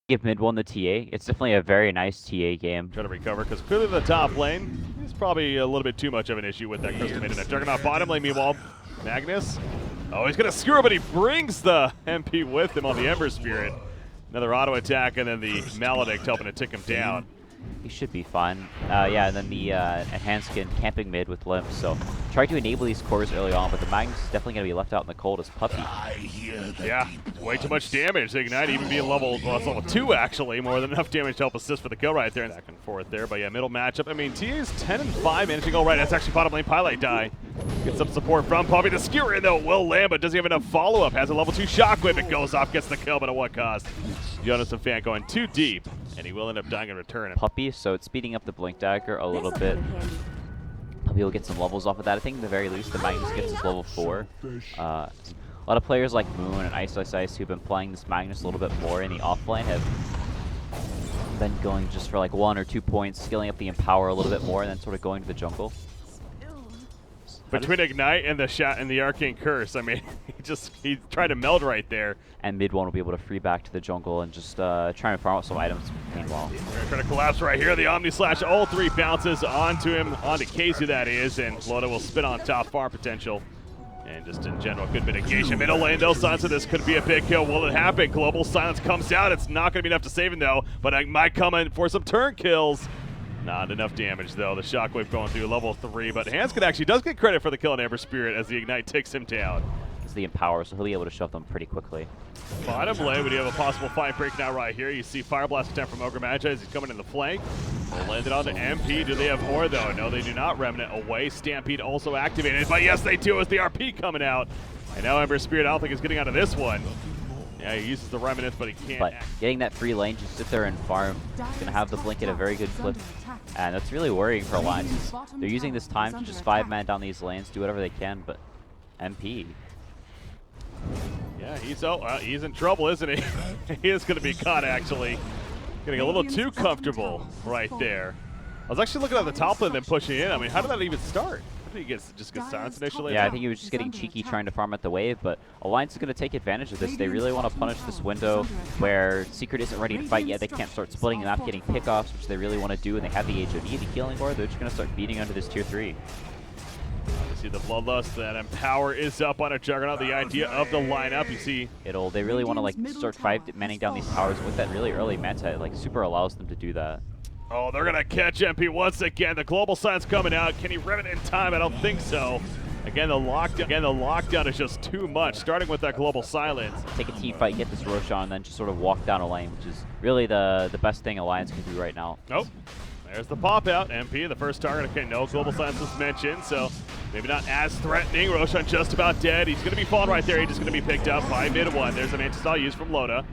Give mid one the TA. It's definitely a very nice TA game. Trying to recover because clearly the top lane is probably a little bit too much of an issue with that Crystal Maiden. And Juggernaut bottom lane, meanwhile, Magnus. Oh, he's going to skewer, but he brings the MP with him on the Ember Spirit. Another auto attack, and then the Maledict helping to tick him down. He should be fine. Yeah, and then the enhanced skin camping mid with Limp. So try to enable these cores early on, but the Magnus is definitely going to be left out in the cold as Puppy. Yeah, way too much damage. Ignite even being level, well, it's level 2 actually. More than enough damage to help assist for the kill right there. Back and forth there, but yeah, middle matchup. I mean, TA's 10-5, managing all right. That's actually bottom lane Pilate die. Get some support from Puppy. The skewer in though will land, but doesn't have enough follow-up. Has a level 2 shockwave. It goes off, gets the kill, but at what cost? Jonas and Fan going too deep, and he will end up dying in return. Puppy, so it's speeding up the Blink Dagger a little bit. Puppy will get some levels off of that. I think at the very least the Magnus gets his level 4. A lot of players like Moon and Ice who've been playing this Magnus a little bit more in the offlane have been going just for like 1 or 2 points, scaling up the Empower a little bit more, and then sort of going to the jungle. Between Ignite and the Arcane Curse, I mean, he tried to meld right there. And mid one will be able to free back to the jungle and just try and farm out some items meanwhile. They're trying to collapse right here. The Omni Slash, all 3 bounces onto him, onto Casey that is, and Loda will spin on top, farm potential. And just in general, good mitigation. Middle lane, though, signs of this could be a big kill. Will it happen? Global Silence comes out. It's not going to be enough to save him, though, but it might come in for some turn kills. Not enough damage, though. The Shockwave going through level 3, but Hanskin actually does get credit for the kill on Amber Spirit as the Ignite takes him down. It's the Empower, so he'll be able to shove them pretty quickly. Bottom lane, we do have a possible fight break now right here. You see Fire Blast attempt from Ogre Magi as he's coming in the flank. We'll land it on the MP. Do they have more, though? No, they do not. Remnant away. Stampede also activated, but yes, they do. It's the RP coming out. And now Ember Spirit, I don't think, is getting out of this one. Yeah, he uses the Remnant, but he can't. But getting that free lane, just sit there and farm. He's going to have the blink at a very good clip. And that's really worrying for Alliance. They're using this time to just 5-man down these lanes, do whatever they can, but MP. Yeah, he's in trouble, isn't he? He is going to be caught, actually. Getting a little too comfortable right there. I was actually looking at the top lane and then pushing in. I mean, how did that even start? Did he just get silenced initially? Yeah, I think he was just getting cheeky trying to farm at the wave, but Alliance is going to take advantage of this. They really want to punish this window where Secret isn't ready to fight yet. They can't start splitting them up, getting pickoffs, which they really want to do, and they have the HOD, the healing core. They're just going to start beating under this tier 3. You see the Bloodlust, that Empower is up on a Juggernaut. The idea of the lineup, you see. They really want to like start 5-manning down these towers with that really early meta. Like Super allows them to do that. Oh, they're going to catch MP once again. The Global Sign's coming out. Can he rev it in time? I don't think so. Again, the lockdown is just too much, starting with that Global Silence. Take a team fight, get this Roshan, and then just sort of walk down a lane, which is really the best thing Alliance can do right now. Nope. There's the pop out. MP, the first target. Okay, no Global Silence was mentioned, so maybe not as threatening. Roshan just about dead. He's going to be falling right there. He's just going to be picked up by mid one. There's an anti-stall used from Loda.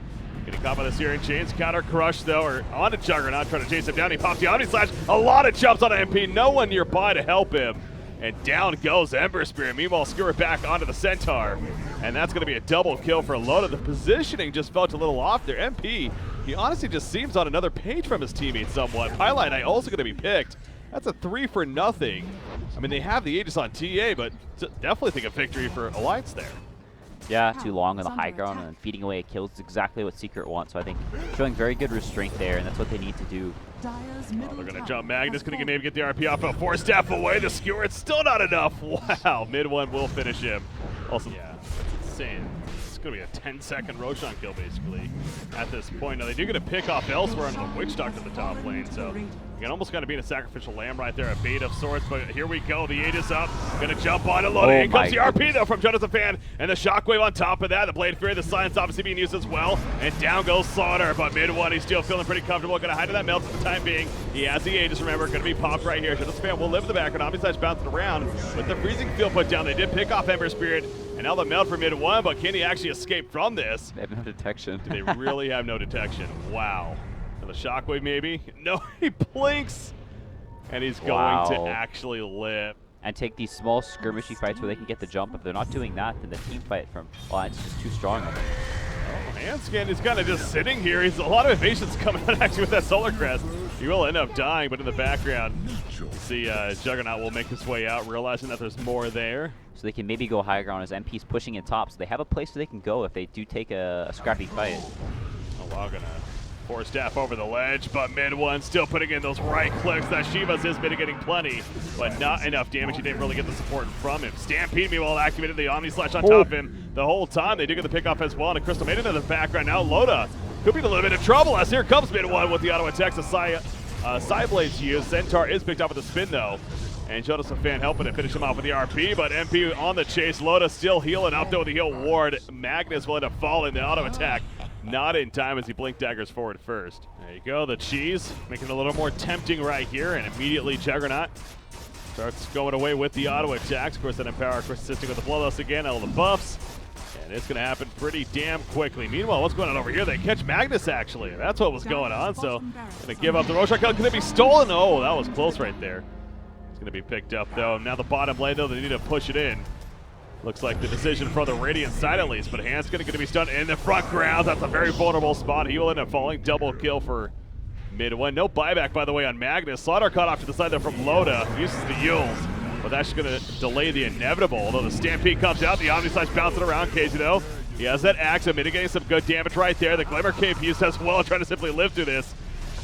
Getting caught by the Searing Chains. Counter Crush, though, or on a Juggernaut, trying to chase him down. He pops the Omni Slash. A lot of jumps on MP. No one nearby to help him. And down goes Ember Spirit. Meanwhile, skewer back onto the Centaur. And that's going to be a double kill for Loda. The positioning just felt a little off there. MP, he honestly just seems on another page from his teammate somewhat. Highlight Eye also going to be picked. That's a 3 for nothing. I mean, they have the Aegis on TA, but definitely think a victory for Alliance there. Yeah, too long on the high ground and then feeding away kills is exactly what Secret wants. So I think showing very good restraint there, and that's what they need to do. Oh, they're going to jump Magnus, going to maybe get the RP off a 4-step away. The skewer, it's still not enough. Wow, mid one will finish him. Also, yeah, that's insane. It's going to be a 10-second Roshan kill, basically, at this point. Now, they do get a pick off elsewhere on the Witch Doctor in the top lane, so you can almost kind of be in a sacrificial lamb right there, a bait of sorts, but here we go. The Aegis up, going to jump on and load it. In comes the RP, though, from Jonathan Fan, and the Shockwave on top of that. The Blade Fury, the Silence obviously being used as well, and down goes Slaughter, but mid one, he's still feeling pretty comfortable. Going to hide to that melt for the time being. He has the Aegis, remember, going to be popped right here. Jonathan Fan will live in the background. Omni-Slash bouncing around with the freezing field put down. They did pick off Ember Spirit, and now the melt for mid one, but can he actually escape from this? They have no detection. Do they really have no detection? Wow. And the Shockwave maybe? No, he blinks. And he's going to actually live. And take these small skirmishy fights where they can get the jump. If they're not doing that, then the team fight from Alliance is just too strong. Oh, Hanskin is kind of just sitting here. He's a lot of evasions coming out actually with that Solar Crest. He will end up dying, but in the background, you see Juggernaut will make his way out, realizing that there's more there. So they can maybe go high ground as MP's pushing in top, so they have a place where they can go if they do take a scrappy fight. Oh, wow, gonna Force staff over the ledge, but mid one still putting in those right clicks. That Shivas is mitigating plenty, but not enough damage. He didn't really get the support from him. Stampede, meanwhile, activated the Omni Slash on top of him the whole time. They do get the pick off as well, and a Crystal Maiden in the background. Now Loda could be in a little bit of trouble as here comes mid one with the auto attacks. The side blades used. Centaur is picked up with the spin though, and showed us a fan helping to finish him off with the RP, but MP on the chase. Loda still healing up though with the heal ward. Magnus will end up falling. The auto attack not in time as he blink daggers forward first. There you go, the cheese making it a little more tempting right here, and immediately Juggernaut starts going away with the auto attacks. Of course, that Empower persisting with the Bloodlust again, all the buffs, and it's going to happen pretty damn quickly. Meanwhile, what's going on over here? They catch Magnus, actually. That's what was going on, so going to give up the Roshan kill. Could it be stolen? Oh, that was close right there. It's going to be picked up, though. Now the bottom lane, though, they need to push it in. Looks like the decision from the Radiant side at least, but Hans going to be stunned in the front ground. That's a very vulnerable spot. He will end up falling. Double kill for mid one. No buyback, by the way, on Magnus. Slaughter caught off to the side there from Loda. Uses the Yules, but that's just going to delay the inevitable. Although the Stampede comes out, the Omni Slash bouncing around KG though. He has that axe and mitigating some good damage right there. The Glimmer Cape used as well, trying to simply live through this.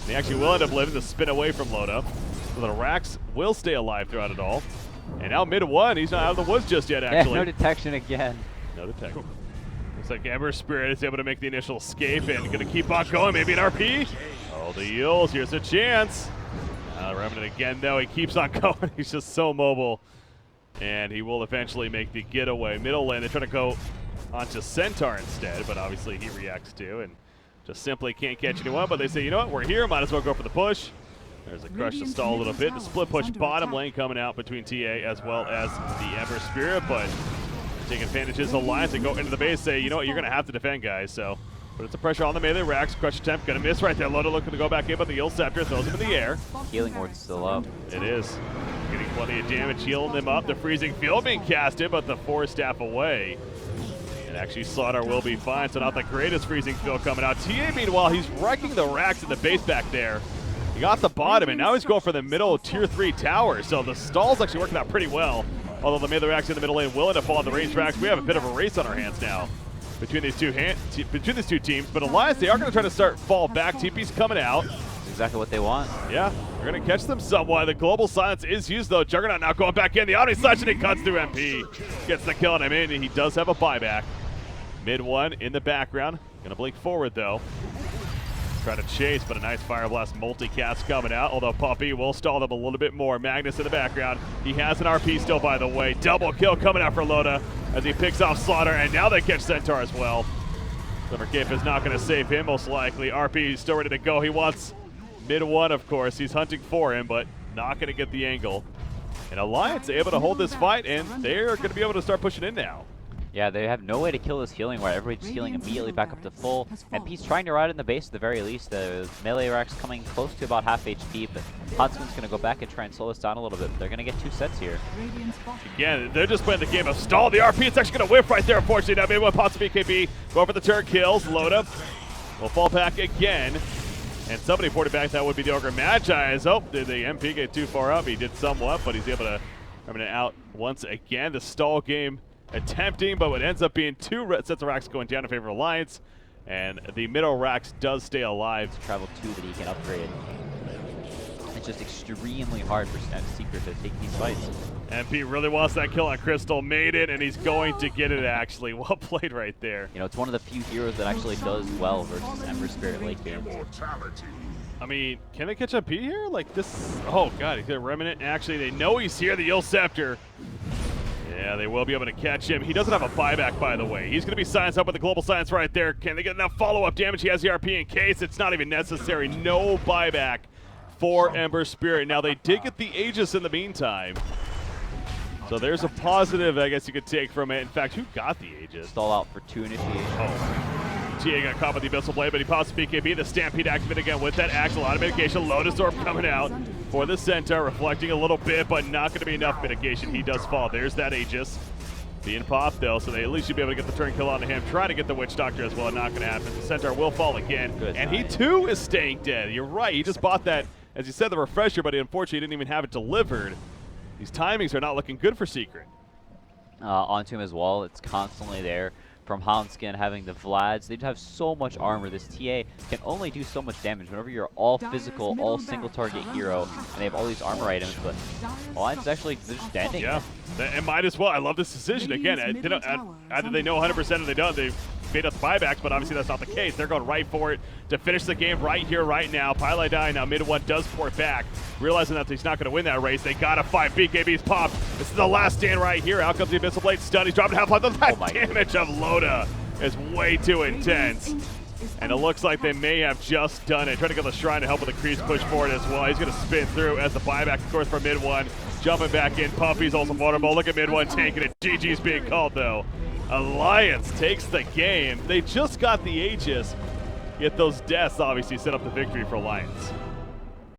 And he actually will end up living to spin away from Loda. So the Rax will stay alive throughout it all. And now mid one, he's not out of the woods just yet, actually. Yeah, no detection again. No detection. Looks like Ember Spirit is able to make the initial escape and going to keep on going. Maybe an RP. Oh, the Yules. Here's a chance. Remnant again, though. He keeps on going. He's just so mobile. And he will eventually make the getaway. Middle lane, they try to go onto Centaur instead, but obviously he reacts too and just simply can't catch anyone. But they say, you know what? We're here. Might as well go for the push. There's a crush to stall a little bit. The split push bottom lane coming out between TA as well as the Ember Spirit, but taking advantage of his alliance and go into the base, say, you know what, you're going to have to defend, guys. So, but it's a pressure on the melee. Rax, crush attempt, going to miss right there. Loda looking to go back in, but the Yule Scepter throws him in the air. Healing ward's still up. It is. Getting plenty of damage, healing them up. The freezing field being casted, but the Force staff away. And actually, Slaughter will be fine, so not the greatest freezing field coming out. TA, meanwhile, he's wrecking the Rax in the base back there. He got the bottom, and now he's going for the middle tier 3 tower. So the stall's actually working out pretty well. Although the melee Rax in the middle lane will end up falling the range Rax. We have a bit of a race on our hands now between these two teams. But Alliance, they are going to try to start fall back. TP's coming out. That's exactly what they want. Yeah, we're going to catch them somewhat. The global silence is used, though. Juggernaut now going back in. The Omni Slash, and he cuts through MP. Gets the kill on him in, and he does have a buyback. Mid one in the background. Going to blink forward, though. Try to chase, but a nice Fire Blast multicast coming out, although Puppy will stall them a little bit more. Magnus in the background. He has an RP still, by the way. Double kill coming out for Loda as he picks off Slaughter, and now they catch Centaur as well. Glimmer Cape is not going to save him, most likely. RP is still ready to go. He wants mid one, of course. He's hunting for him, but not going to get the angle. And Alliance able to hold this fight, and they're going to be able to start pushing in now. Yeah, they have no way to kill this healing ward. Everybody's healing immediately back up to full. MP's trying to ride in the base at the very least. The melee Rax coming close to about half HP, but Huntsman's going to go back and try and slow this down a little bit. They're going to get 2 sets here. Again, they're just playing the game of stall. The RP is actually going to whiff right there, unfortunately. Now maybe one possibly BKB. Going for the turret kills. Loda will fall back again. And somebody ported back. That would be the Ogre Magi. Oh, did the MP get too far up? He did somewhat, but he's able to Remnant out once again. The stall game attempting, but it ends up being 2 sets of Rax going down in favor of Alliance, and the middle Rax does stay alive. Travel 2 that he can upgrade. It's just extremely hard for Secret to take these fights. MP really wants that kill on Crystal Maiden, and he's going to get it, actually. Well played right there. You know, it's one of the few heroes that actually does well versus Ember Spirit late game. I mean, can they catch MP here? Like this, oh god, he's got a Remnant. Actually, they know he's here, the Yule Scepter. Yeah, they will be able to catch him. He doesn't have a buyback, by the way. He's going to be silenced up with the global silence right there. Can they get enough follow-up damage? He has the RP in case. It's not even necessary. No buyback for Ember Spirit. Now, they did get the Aegis in the meantime. So there's a positive, I guess you could take from it. In fact, who got the Aegis? Stall out for 2 initiations. Oh. TA got caught with the Abyssal Blade, but he pops BKB. The Stampede activated again with that axe. A lot of mitigation. Lotus Orb coming out for the Centaur, reflecting a little bit, but not going to be enough mitigation. He does fall. There's that Aegis. Being popped, though, so they at least should be able to get the turn kill onto him. Trying to get the Witch Doctor as well. Not going to happen. The Centaur will fall again. And he, too, is staying dead. You're right. He just bought that, as you said, the refresher, but he unfortunately didn't even have it delivered. These timings are not looking good for Secret. Onto him as well. It's constantly there. from Honskin having the Vlads. They have so much armor. This TA can only do so much damage whenever you're all physical, all single target hero, and they have all these armor items, but Alliance actually, they're just standing. Yeah, and might as well. I love this decision. Again, either they know 100% or they don't. They made us buybacks, but obviously that's not the case. They're going right for it to finish the game right here, right now. Pylai dying now. Mid one does port back, realizing that he's not going to win that race. They got to fight. BKB's popped. This is the last stand right here. Out comes the Abyssal Blade stun. He's dropping half-life. The damage of Loda is way too intense. And it looks like they may have just done it. Trying to get the Shrine to help with the crease push forward as well. He's going to spin through as the buyback, of course, for mid one. Jumping back in. Puffy's also vulnerable. Look at mid one tanking it. GG's being called, though. Alliance takes the game. They just got the Aegis, yet those deaths obviously set up the victory for Alliance.